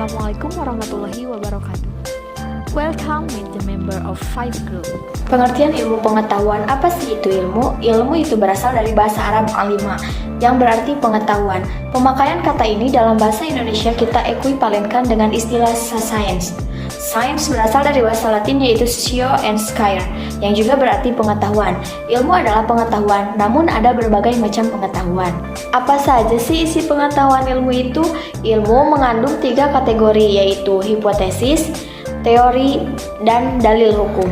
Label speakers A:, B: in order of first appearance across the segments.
A: Assalamualaikum warahmatullahi wabarakatuh. Welcome with the member of Five Group.
B: Pengertian ilmu pengetahuan, apa sih itu ilmu? Ilmu itu berasal dari bahasa Arab alima, yang berarti pengetahuan. Pemakaian kata ini dalam bahasa Indonesia kita ekuivalenkan dengan istilah science. Science berasal dari bahasa Latin yaitu scio and scire, yang juga berarti pengetahuan. Ilmu adalah pengetahuan, namun ada berbagai macam pengetahuan. Apa saja sih isi pengetahuan ilmu itu? Ilmu mengandung 3 kategori, yaitu hipotesis, teori, dan dalil hukum.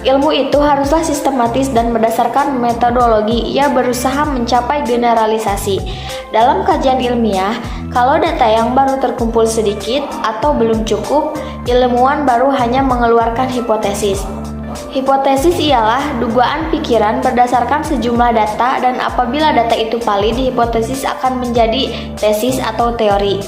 B: Ilmu itu haruslah sistematis dan berdasarkan metodologi. Ia berusaha mencapai generalisasi. Dalam kajian ilmiah, kalau data yang baru terkumpul sedikit atau belum cukup, ilmuwan baru hanya mengeluarkan hipotesis. Hipotesis ialah dugaan pikiran berdasarkan sejumlah data, dan apabila data itu valid, hipotesis akan menjadi tesis atau teori.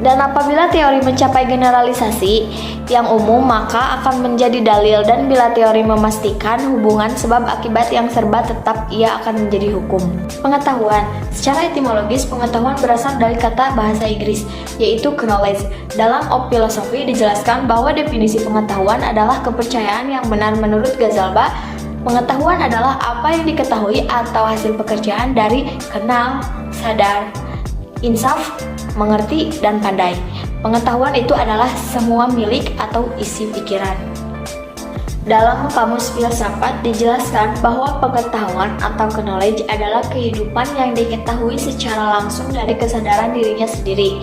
B: Dan apabila teori mencapai generalisasi yang umum, maka akan menjadi dalil, dan bila teori memastikan hubungan sebab akibat yang serba, tetap ia akan menjadi hukum. Pengetahuan. Secara etimologis, pengetahuan berasal dari kata bahasa Inggris, yaitu knowledge. Dalam filosofi dijelaskan bahwa definisi pengetahuan adalah kepercayaan yang benar. Menurut Ghazalba, pengetahuan adalah apa yang diketahui atau hasil pekerjaan dari kenal, sadar, insaf, mengerti, dan pandai. Pengetahuan itu adalah semua milik atau isi pikiran. Dalam kamus filsafat dijelaskan bahwa pengetahuan atau knowledge adalah kehidupan yang diketahui secara langsung dari kesadaran dirinya sendiri.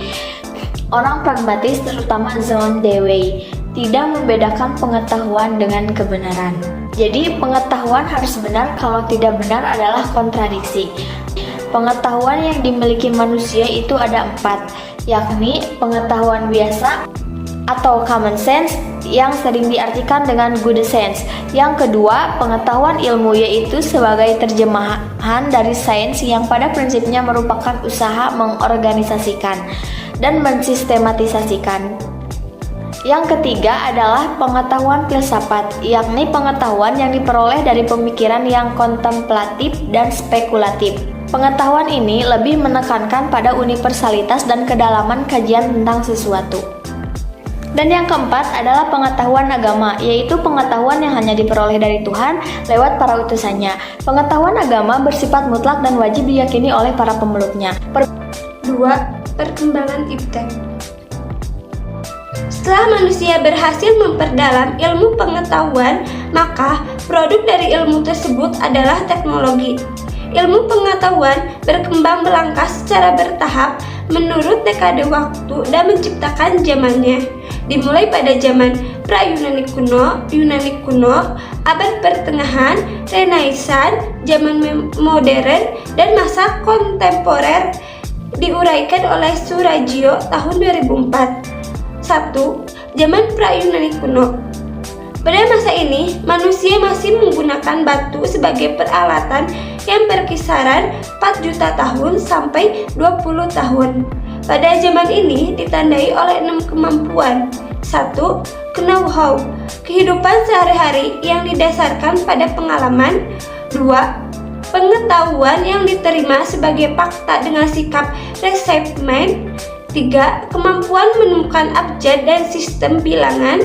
B: Orang pragmatis, terutama John Dewey, tidak membedakan pengetahuan dengan kebenaran. Jadi pengetahuan harus benar, kalau tidak benar adalah kontradiksi. Pengetahuan yang dimiliki manusia itu ada 4, yakni pengetahuan biasa atau common sense yang sering diartikan dengan good sense. Yang kedua, pengetahuan ilmu, yaitu sebagai terjemahan dari sains yang pada prinsipnya merupakan usaha mengorganisasikan dan mensistematisasikan. Yang ketiga adalah pengetahuan filsafat, yakni pengetahuan yang diperoleh dari pemikiran yang kontemplatif dan spekulatif. Pengetahuan ini lebih menekankan pada universalitas dan kedalaman kajian tentang sesuatu. Dan yang keempat adalah pengetahuan agama, yaitu pengetahuan yang hanya diperoleh dari Tuhan lewat para utusannya. Pengetahuan agama bersifat mutlak dan wajib diyakini oleh para pemeluknya.
C: 2. Perkembangan iptek. Setelah manusia berhasil memperdalam ilmu pengetahuan, maka produk dari ilmu tersebut adalah teknologi. Ilmu pengetahuan berkembang melangkah secara bertahap menurut dekade waktu dan menciptakan zamannya. Dimulai pada zaman pra-Yunani kuno, abad pertengahan, Renaissance, zaman modern, dan masa kontemporer diuraikan oleh Surajio tahun 2004. 1. Zaman pra-Yunani kuno. Pada masa ini, manusia masih menggunakan batu sebagai peralatan yang berkisaran 4 juta tahun sampai 20 tahun. Pada zaman ini ditandai oleh 6 kemampuan. 1. Know-how, kehidupan sehari-hari yang didasarkan pada pengalaman. 2. Pengetahuan yang diterima sebagai fakta dengan sikap resentment. 3. Kemampuan menemukan abjad dan sistem bilangan.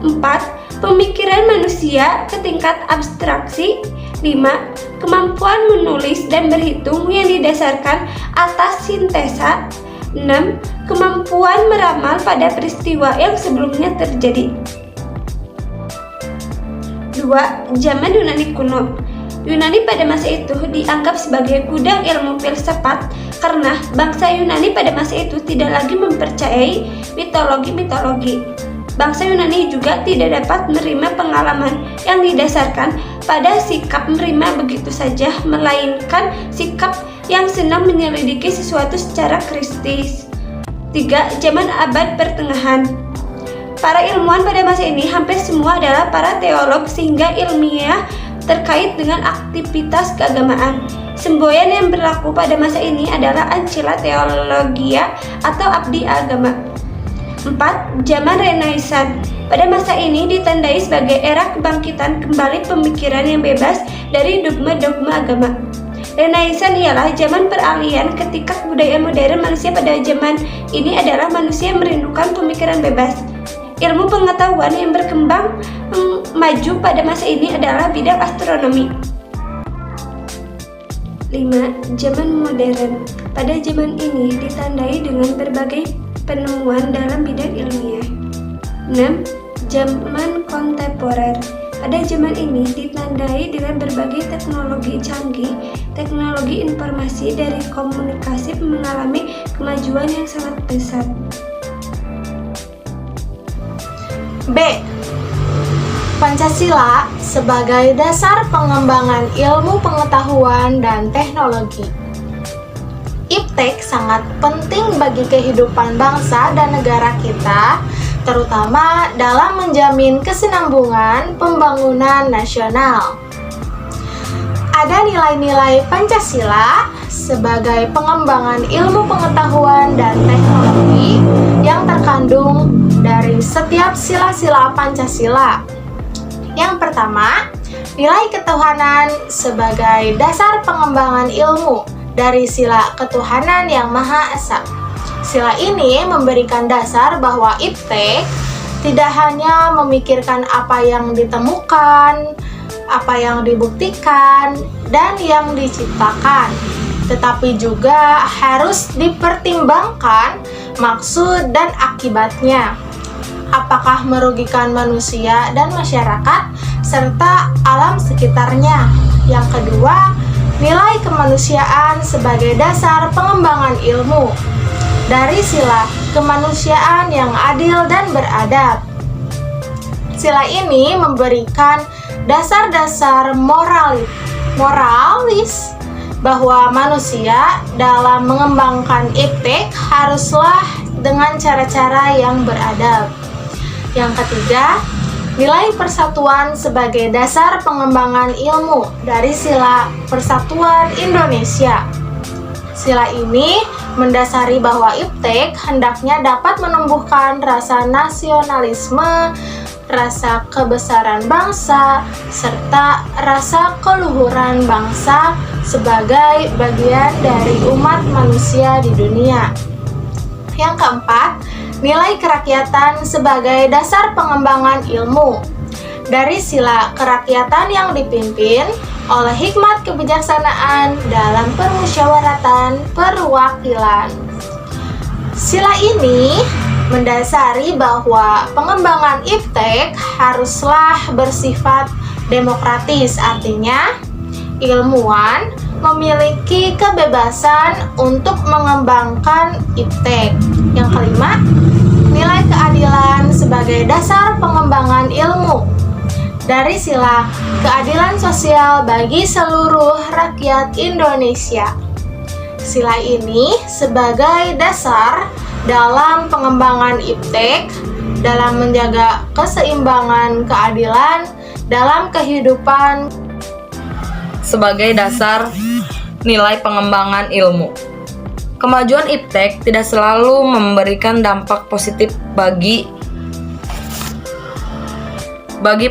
C: 4. Pemikiran manusia ke tingkat abstraksi. 5. Kemampuan menulis dan berhitung yang didasarkan atas sintesa. 6. Kemampuan meramal pada peristiwa yang sebelumnya terjadi. 2. Zaman Yunani kuno. Yunani pada masa itu dianggap sebagai gudang ilmu filsafat karena bangsa Yunani pada masa itu tidak lagi mempercayai mitologi-mitologi. Bangsa Yunani juga tidak dapat menerima pengalaman yang didasarkan pada sikap menerima begitu saja, melainkan sikap yang senang menyelidiki sesuatu secara kritis. 3. Zaman abad pertengahan. Para ilmuwan pada masa ini hampir semua adalah para teolog, sehingga ilmiah terkait dengan aktivitas keagamaan. Semboyan yang berlaku pada masa ini adalah Ancilla Theologia atau abdi agama. 4. Zaman Renaissance. Pada masa ini ditandai sebagai era kebangkitan kembali pemikiran yang bebas dari dogma-dogma agama. Renaissance ialah zaman peralihan ketika budaya modern manusia pada zaman ini adalah manusia yang merindukan pemikiran bebas. Ilmu pengetahuan yang berkembang maju pada masa ini adalah bidang astronomi. 5. Zaman modern. Pada zaman ini ditandai dengan berbagai penemuan dalam bidang ilmiah. 6. Zaman kontemporer. Pada zaman ini ditandai dengan berbagai teknologi canggih. Teknologi informasi dari komunikasi mengalami kemajuan yang sangat pesat.
D: B. Pancasila sebagai dasar pengembangan ilmu pengetahuan dan teknologi. IPTEK sangat penting bagi kehidupan bangsa dan negara kita, terutama dalam menjamin kesinambungan pembangunan nasional. Ada nilai-nilai Pancasila sebagai pengembangan ilmu pengetahuan dan teknologi yang terkandung dari setiap sila-sila Pancasila. Yang pertama, nilai ketuhanan sebagai dasar pengembangan ilmu dari sila ketuhanan yang Maha Esa. Sila ini memberikan dasar bahwa IPTEK tidak hanya memikirkan apa yang ditemukan, apa yang dibuktikan, dan yang diciptakan, tetapi juga harus dipertimbangkan maksud dan akibatnya. Apakah merugikan manusia dan masyarakat, serta alam sekitarnya. Yang kedua, nilai kemanusiaan sebagai dasar pengembangan ilmu dari sila kemanusiaan yang adil dan beradab. Sila ini memberikan dasar-dasar moralis bahwa manusia dalam mengembangkan IPTEK haruslah dengan cara-cara yang beradab. Yang ketiga, nilai persatuan sebagai dasar pengembangan ilmu dari sila Persatuan Indonesia. Sila ini mendasari bahwa IPTEK hendaknya dapat menumbuhkan rasa nasionalisme, rasa kebesaran bangsa, serta rasa keluhuran bangsa sebagai bagian dari umat manusia di dunia. Yang keempat, nilai kerakyatan sebagai dasar pengembangan ilmu dari sila kerakyatan yang dipimpin oleh hikmat kebijaksanaan dalam permusyawaratan perwakilan. Sila ini mendasari bahwa pengembangan IPTEK haruslah bersifat demokratis, artinya ilmuwan memiliki kebebasan untuk mengembangkan IPTEK. Yang kelima, nilai keadilan sebagai dasar pengembangan ilmu dari sila keadilan sosial bagi seluruh rakyat Indonesia. Sila ini sebagai dasar dalam pengembangan IPTEK dalam menjaga keseimbangan keadilan dalam kehidupan
E: sebagai dasar nilai pengembangan ilmu. Kemajuan IPTEK tidak selalu memberikan dampak positif bagi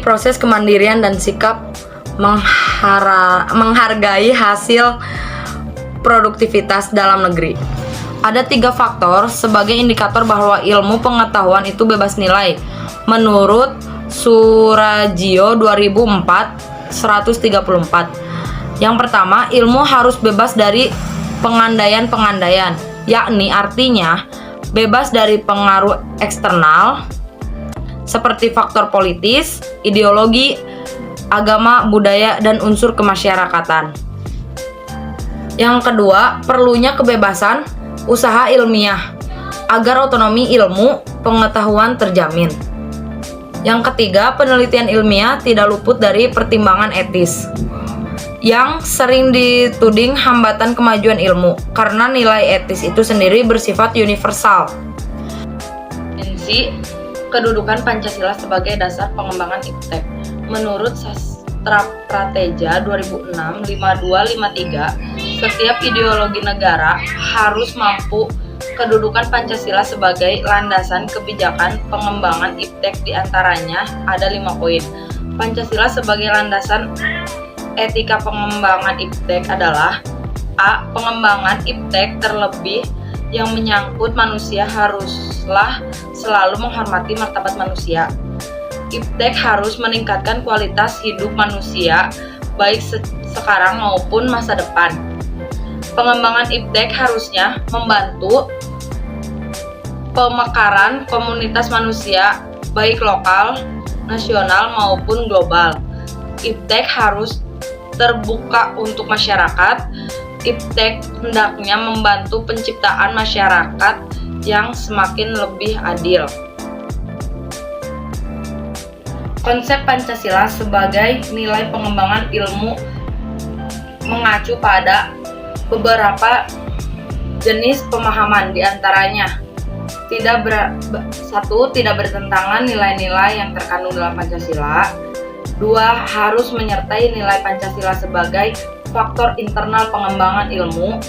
E: proses kemandirian dan sikap menghargai hasil produktivitas dalam negeri. Ada 3 faktor sebagai indikator bahwa ilmu pengetahuan itu bebas nilai. Menurut Surajio 2004-134. Yang pertama, ilmu harus bebas dari pengandaian-pengandaian, yakni artinya bebas dari pengaruh eksternal seperti faktor politis, ideologi, agama, budaya, dan unsur kemasyarakatan. Yang kedua, perlunya kebebasan usaha ilmiah agar otonomi ilmu pengetahuan terjamin. Yang ketiga, penelitian ilmiah tidak luput dari pertimbangan etis yang sering dituding hambatan kemajuan ilmu karena nilai etis itu sendiri bersifat universal. Kedudukan Pancasila sebagai dasar pengembangan IPTEK. Menurut Sastra Prateja 2006-5253, setiap ideologi negara harus mampu kedudukan Pancasila sebagai landasan kebijakan pengembangan IPTEK. Diantaranya ada 5 poin. Pancasila sebagai landasan etika pengembangan IPTEK adalah maka pengembangan iptek terlebih yang menyangkut manusia haruslah selalu menghormati martabat manusia. Iptek harus meningkatkan kualitas hidup manusia baik sekarang maupun masa depan. Pengembangan iptek harusnya membantu pemekaran komunitas manusia baik lokal, nasional maupun global. Iptek harus terbuka untuk masyarakat. Iptek hendaknya membantu penciptaan masyarakat yang semakin lebih adil. Konsep Pancasila sebagai nilai pengembangan ilmu mengacu pada beberapa jenis pemahaman, diantaranya tidak bertentangan nilai-nilai yang terkandung dalam Pancasila. 2. Harus menyertai nilai Pancasila sebagai faktor internal pengembangan ilmu.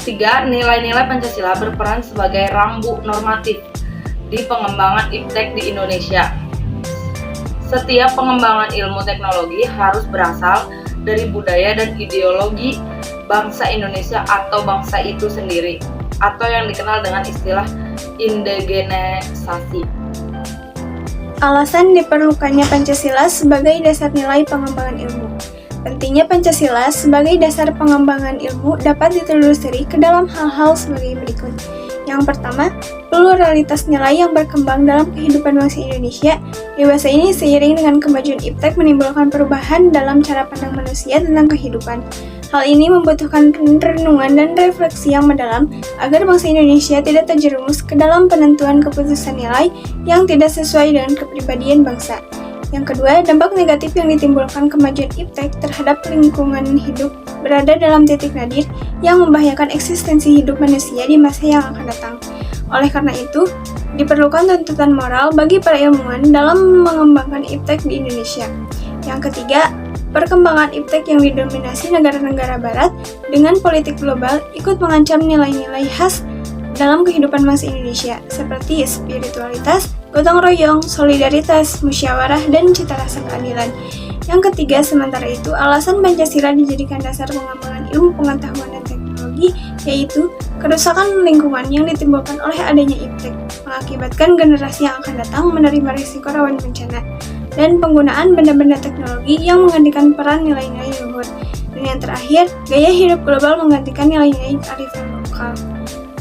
E: 3. Nilai-nilai Pancasila berperan sebagai rambu normatif di pengembangan iptek di Indonesia. Setiap pengembangan ilmu teknologi harus berasal dari budaya dan ideologi bangsa Indonesia atau bangsa itu sendiri, atau yang dikenal dengan istilah indigenisasi.
C: Alasan diperlukannya Pancasila sebagai dasar nilai pengembangan ilmu. Pentingnya Pancasila sebagai dasar pengembangan ilmu dapat ditelusuri ke dalam hal-hal sebagai berikut. Yang pertama, pluralitas nilai yang berkembang dalam kehidupan bangsa Indonesia. Dewasa ini seiring dengan kemajuan iptek menimbulkan perubahan dalam cara pandang manusia tentang kehidupan. Hal ini membutuhkan renungan dan refleksi yang mendalam agar bangsa Indonesia tidak terjerumus ke dalam penentuan keputusan nilai yang tidak sesuai dengan kepribadian bangsa. Yang kedua, dampak negatif yang ditimbulkan kemajuan iptek terhadap lingkungan hidup berada dalam titik nadir yang membahayakan eksistensi hidup manusia di masa yang akan datang. Oleh karena itu, diperlukan tuntutan moral bagi para ilmuwan dalam mengembangkan iptek di Indonesia. Yang ketiga, perkembangan iptek yang didominasi negara-negara barat dengan politik global ikut mengancam nilai-nilai khas dalam kehidupan bangsa Indonesia, seperti spiritualitas, gotong royong, solidaritas, musyawarah, dan cita rasa keadilan. Yang ketiga, sementara itu, alasan Pancasila dijadikan dasar pengembangan ilmu pengetahuan dan teknologi, yaitu kerusakan lingkungan yang ditimbulkan oleh adanya iptek, mengakibatkan generasi yang akan datang menerima risiko rawan bencana, dan penggunaan benda-benda teknologi yang menggantikan peran nilai-nilai luhur. Dan yang terakhir, gaya hidup global menggantikan nilai-nilai kearifan lokal.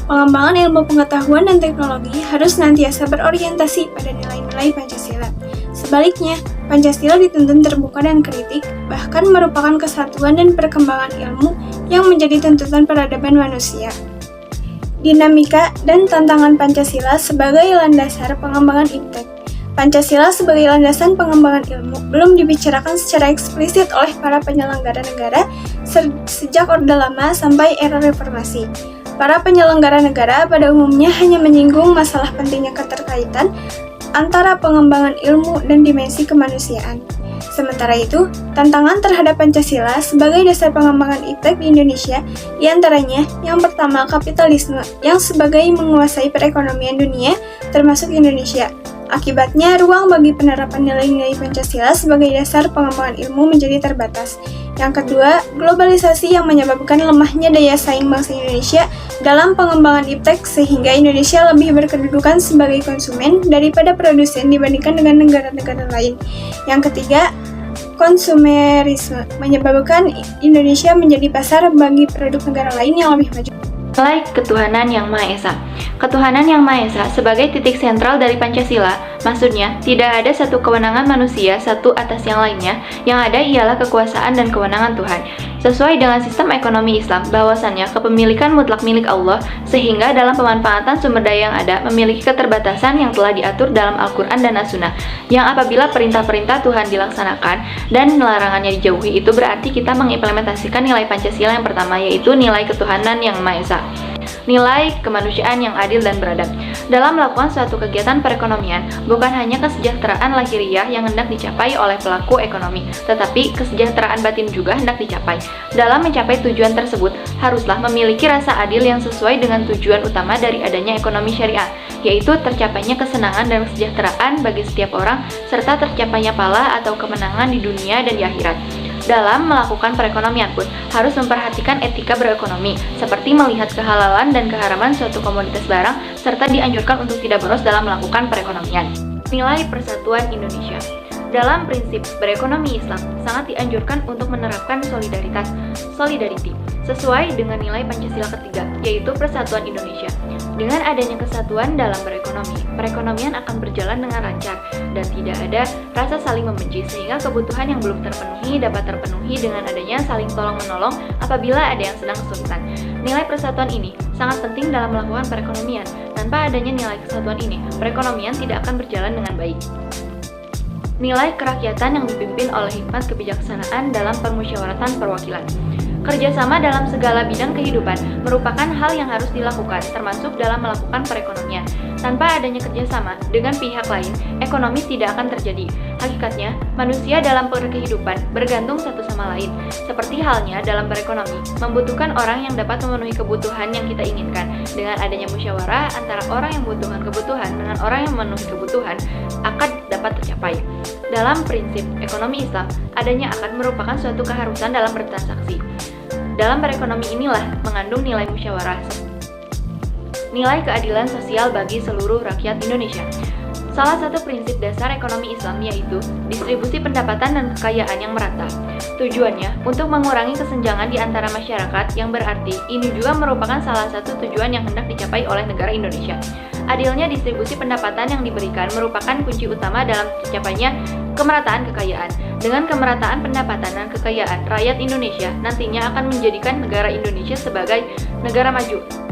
C: Pengembangan ilmu pengetahuan dan teknologi harus senantiasa berorientasi pada nilai-nilai Pancasila. Sebaliknya, Pancasila dituntun terbuka dan kritik, bahkan merupakan kesatuan dan perkembangan ilmu yang menjadi tuntutan peradaban manusia. Dinamika dan tantangan Pancasila sebagai landasan pengembangan iptek. Pancasila sebagai landasan pengembangan ilmu belum dibicarakan secara eksplisit oleh para penyelenggara negara sejak Orde Lama sampai era Reformasi. Para penyelenggara negara pada umumnya hanya menyinggung masalah pentingnya keterkaitan antara pengembangan ilmu dan dimensi kemanusiaan. Sementara itu, tantangan terhadap Pancasila sebagai dasar pengembangan iptek di Indonesia diantaranya yang pertama kapitalisme yang sebagai menguasai perekonomian dunia termasuk Indonesia. Akibatnya, ruang bagi penerapan nilai-nilai Pancasila sebagai dasar pengembangan ilmu menjadi terbatas. Yang kedua, globalisasi yang menyebabkan lemahnya daya saing bangsa Indonesia dalam pengembangan iptek sehingga Indonesia lebih berkedudukan sebagai konsumen daripada produsen dibandingkan dengan negara-negara lain. Yang ketiga, konsumerisme menyebabkan Indonesia menjadi pasar bagi produk negara lain yang lebih maju.
B: Nilai ketuhanan yang Maha Esa. Ketuhanan yang Maha Esa sebagai titik sentral dari Pancasila, maksudnya tidak ada satu kewenangan manusia satu atas yang lainnya, yang ada ialah kekuasaan dan kewenangan Tuhan. Sesuai dengan sistem ekonomi Islam, bahwasannya kepemilikan mutlak milik Allah, sehingga dalam pemanfaatan sumber daya yang ada memiliki keterbatasan yang telah diatur dalam Al-Quran dan As-Sunnah, yang apabila perintah-perintah Tuhan dilaksanakan dan larangannya dijauhi, itu berarti kita mengimplementasikan nilai Pancasila yang pertama, yaitu nilai ketuhanan yang Maha Esa. Nilai kemanusiaan yang adil dan beradab. Dalam melakukan suatu kegiatan perekonomian, bukan hanya kesejahteraan lahiriah yang hendak dicapai oleh pelaku ekonomi, tetapi kesejahteraan batin juga hendak dicapai. Dalam mencapai tujuan tersebut, haruslah memiliki rasa adil yang sesuai dengan tujuan utama dari adanya ekonomi syariah, yaitu tercapainya kesenangan dan kesejahteraan bagi setiap orang, serta tercapainya pahala atau kemenangan di dunia dan di akhirat. Dalam melakukan perekonomian pun harus memperhatikan etika berekonomi, seperti melihat kehalalan dan keharaman suatu komoditas barang, serta dianjurkan untuk tidak boros dalam melakukan perekonomian. Nilai persatuan Indonesia. Dalam prinsip berekonomi Islam, sangat dianjurkan untuk menerapkan solidarity, sesuai dengan nilai Pancasila ketiga, yaitu persatuan Indonesia. Dengan adanya kesatuan dalam berekonomi, perekonomian akan berjalan dengan lancar dan tidak ada rasa saling membenci, sehingga kebutuhan yang belum terpenuhi dapat terpenuhi dengan adanya saling tolong-menolong apabila ada yang sedang kesulitan. Nilai persatuan ini sangat penting dalam melakukan perekonomian. Tanpa adanya nilai kesatuan ini, perekonomian tidak akan berjalan dengan baik. Nilai kerakyatan yang dipimpin oleh hikmat kebijaksanaan dalam permusyawaratan perwakilan. Kerjasama dalam segala bidang kehidupan merupakan hal yang harus dilakukan, termasuk dalam melakukan perekonomian. Tanpa adanya kerjasama dengan pihak lain, ekonomi tidak akan terjadi. Hakikatnya, manusia dalam kehidupan bergantung satu sama lain. Seperti halnya dalam berekonomi, membutuhkan orang yang dapat memenuhi kebutuhan yang kita inginkan. Dengan adanya musyawarah antara orang yang membutuhkan kebutuhan dengan orang yang memenuhi kebutuhan, akan dapat tercapai. Dalam prinsip ekonomi Islam, adanya akad merupakan suatu keharusan dalam bertransaksi. Dalam berekonomi inilah mengandung nilai musyawarah, nilai keadilan sosial bagi seluruh rakyat Indonesia. Salah satu prinsip dasar ekonomi Islam yaitu distribusi pendapatan dan kekayaan yang merata. Tujuannya untuk mengurangi kesenjangan di antara masyarakat, yang berarti ini juga merupakan salah satu tujuan yang hendak dicapai oleh negara Indonesia. Adilnya distribusi pendapatan yang diberikan merupakan kunci utama dalam tercapainya kemerataan kekayaan. Dengan kemerataan pendapatan dan kekayaan, rakyat Indonesia nantinya akan menjadikan negara Indonesia sebagai negara maju.